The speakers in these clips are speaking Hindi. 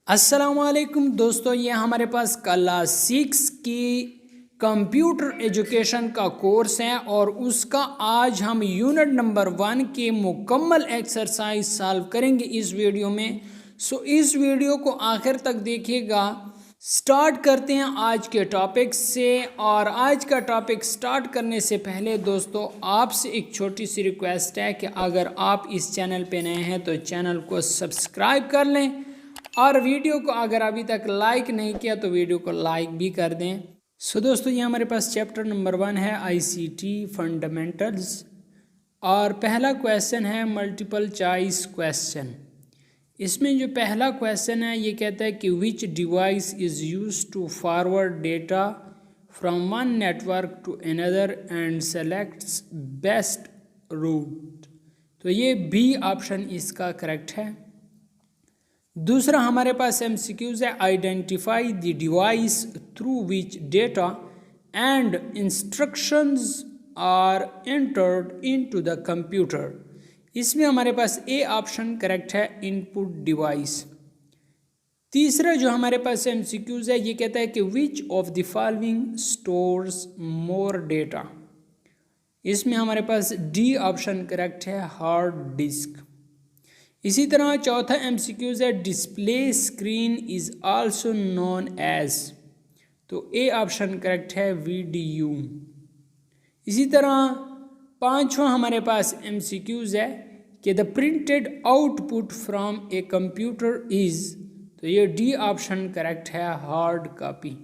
अस्सलामुअलैकुम दोस्तों, ये हमारे पास क्लास 6 की कंप्यूटर एजुकेशन का कोर्स है और उसका आज हम यूनिट नंबर 1 के मुकम्मल एक्सरसाइज सॉल्व करेंगे इस वीडियो में। इस वीडियो को आखिर तक देखिएगा। स्टार्ट करते हैं आज के टॉपिक से। और आज का टॉपिक स्टार्ट करने से पहले दोस्तों आपसे एक छोटी सी रिक्वेस्ट है कि अगर आप इस चैनल पे नए हैं तो चैनल को सब्सक्राइब कर लें और वीडियो को अगर अभी तक लाइक नहीं किया तो वीडियो को लाइक भी कर दें। दोस्तों ये हमारे पास चैप्टर नंबर 1 है आईसीटी फंडामेंटल्स और पहला क्वेश्चन है मल्टीपल चॉइस क्वेश्चन। इसमें जो पहला क्वेश्चन है ये कहता है कि which device is used to forward data from one network to another and selects best route. तो ये बी ऑप्शन इसका करेक्ट है। दूसरा हमारे पास एमसीक्यूज है identify the device through which data and instructions are entered into the computer. इसमें हमारे पास ए ऑप्शन करेक्ट है, इनपुट डिवाइस। तीसरा जो हमारे पास एमसीक्यूज है ये कहता है कि which of the following stores more data. इसमें हमारे पास डी ऑप्शन करेक्ट है, हार्ड डिस्क। इसी तरह चौथा एमसीक्यूज है display screen is also known as. तो ए ऑप्शन करेक्ट है, वीडीयू। इसी तरह पांचवा हमारे पास एमसीक्यूज है कि the printed output from a computer is. तो ये डी ऑप्शन करेक्ट है, हार्ड कॉपी।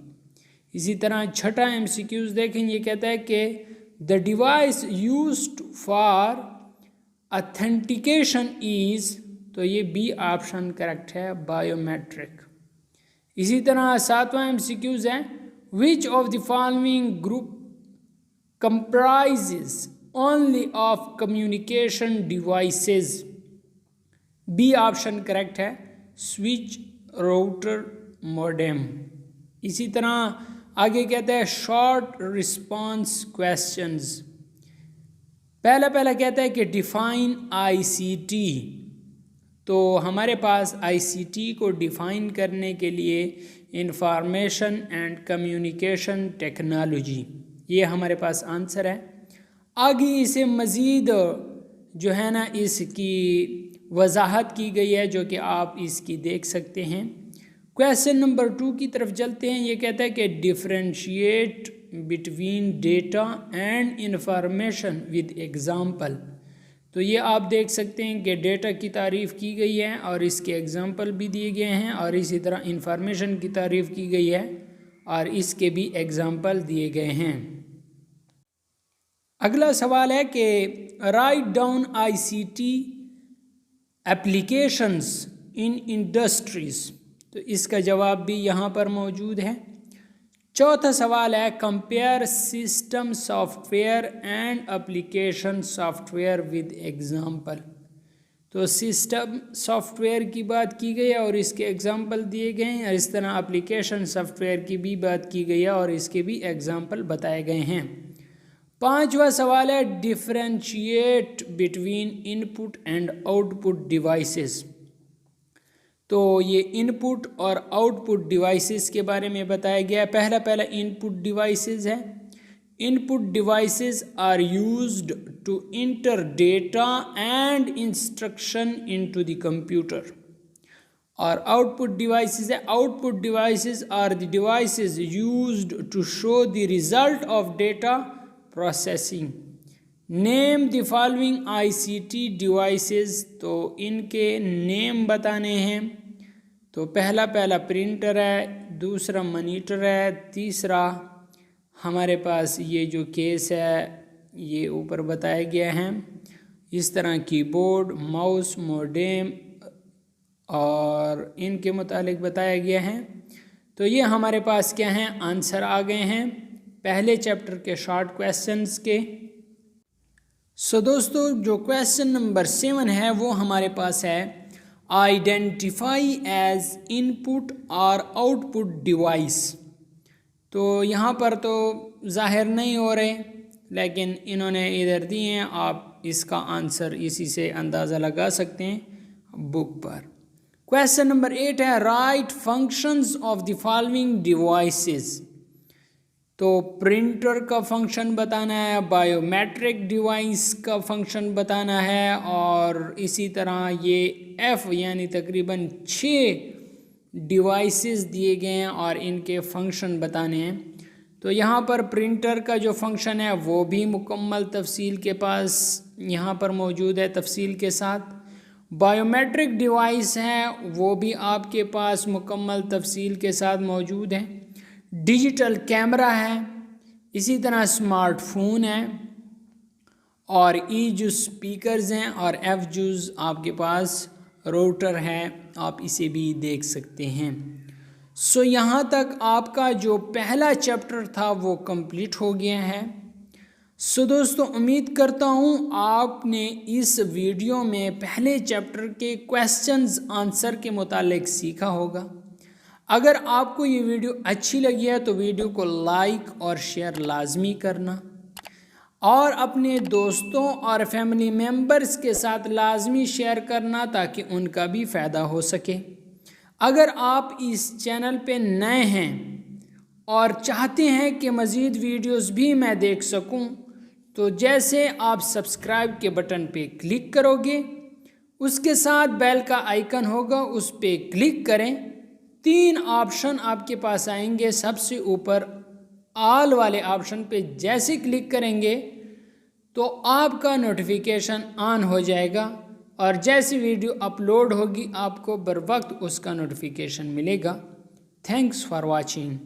इसी तरह छठा एमसीक्यूज देखें, ये कहता है कि the device used for authentication is. तो ये बी ऑप्शन करेक्ट है, बायोमेट्रिक। इसी तरह सातवां एमसीक्यूज है which of the following group comprises only of communication devices. B option correct है, स्विच, राउटर, मॉडेम। इसी तरह आगे कहता है शॉर्ट रिस्पांस क्वेश्चंस। पहला कहता है कि डिफाइन आईसीटी। तो हमारे पास आईसीटी को डिफ़ाइन करने के लिए इंफॉर्मेशन एंड कम्युनिकेशन टेक्नोलॉजी, ये हमारे पास आंसर है। आगे इसे मज़ीद जो है ना इसकी वजाहत की गई है जो कि आप इसकी देख सकते हैं। क्वेश्चन नंबर 2 की तरफ चलते हैं। ये कहता है कि differentiate between data and information with example. तो ये आप देख सकते हैं कि डेटा की तारीफ़ की गई है और इसके एग्जाम्पल भी दिए गए हैं और इसी तरह इंफॉर्मेशन की तारीफ़ की गई है और इसके भी एग्जाम्पल दिए गए हैं। अगला सवाल है कि write down ICT applications in industries. तो इसका जवाब भी यहाँ पर मौजूद है। चौथा सवाल है compare system software and application software with example. तो सिस्टम सॉफ्टवेयर की बात की गई है और इसके एग्जाम्पल दिए गए हैं। इस तरह एप्लीकेशन सॉफ्टवेयर की भी बात की गई है और इसके भी एग्जाम्पल बताए गए हैं। पांचवा सवाल है differentiate between input and output devices. तो ये इनपुट और आउटपुट डिवाइसेस के बारे में बताया गया है। पहला इनपुट डिवाइसेस है। Input devices are used to enter data and instruction into the computer. और आउटपुट डिवाइसेस है। Output devices are the devices used to show the result of data processing. Name the following ICT devices. तो इनके नेम बताने हैं। तो पहला प्रिंटर है, दूसरा मॉनिटर है, तीसरा हमारे पास ये जो केस है ये ऊपर बताया गया है। इस तरह कीबोर्ड, माउस, मॉडेम और इनके मुतालिक बताया गया है। तो ये हमारे पास क्या हैं, आंसर आ गए हैं पहले चैप्टर के शॉर्ट क्वेश्चंस के। दोस्तों जो क्वेश्चन नंबर 7 है वो हमारे पास है आइडेंटिफाई एज इनपुट और आउटपुट डिवाइस। तो यहाँ पर तो ज़ाहिर नहीं हो रहे लेकिन इन्होंने इधर दिए हैं, आप इसका आंसर इसी से अंदाज़ा लगा सकते हैं बुक पर। क्वेश्चन नंबर 8 है right functions of the following devices. तो प्रिंटर का फंक्शन बताना है, बायोमेट्रिक डिवाइस का फंक्शन बताना है, और इसी तरह ये F यानी तकरीबन 6 डिवाइसेस दिए गए हैं और इनके फंक्शन बताने हैं। तो यहाँ पर प्रिंटर का जो फंक्शन है वो भी मुकम्मल तफसील के पास यहाँ पर मौजूद है तफसील के साथ। बायोमेट्रिक डिवाइस है वो भी आपके पास मुकम्मल तफसील के साथ मौजूद है। डिजिटल कैमरा है, इसी तरह स्मार्टफोन है, और ई जो स्पीकर्स हैं, और एफ जूज आपके पास राउटर है, आप इसे भी देख सकते हैं। सो यहाँ तक आपका जो पहला चैप्टर था वो कंप्लीट हो गया है। सो दोस्तों उम्मीद करता हूँ आपने इस वीडियो में पहले चैप्टर के क्वेश्चंस आंसर के मुतालिक सीखा होगा। अगर आपको ये वीडियो अच्छी लगी है तो वीडियो को लाइक और शेयर लाजमी करना, और अपने दोस्तों और फैमिली मेम्बर्स के साथ लाजमी शेयर करना ताकि उनका भी फ़ायदा हो सके। अगर आप इस चैनल पे नए हैं और चाहते हैं कि मज़ीद वीडियोस भी मैं देख सकूं, तो जैसे आप सब्सक्राइब के बटन पे क्लिक करोगे, उसके साथ बेल का आइकन होगा, उस पर क्लिक करें। 3 ऑप्शन आपके पास आएंगे, सबसे ऊपर ऑल वाले ऑप्शन पे जैसे क्लिक करेंगे तो आपका नोटिफिकेशन ऑन हो जाएगा, और जैसी वीडियो अपलोड होगी आपको बर वक्त उसका नोटिफिकेशन मिलेगा। Thanks for watching.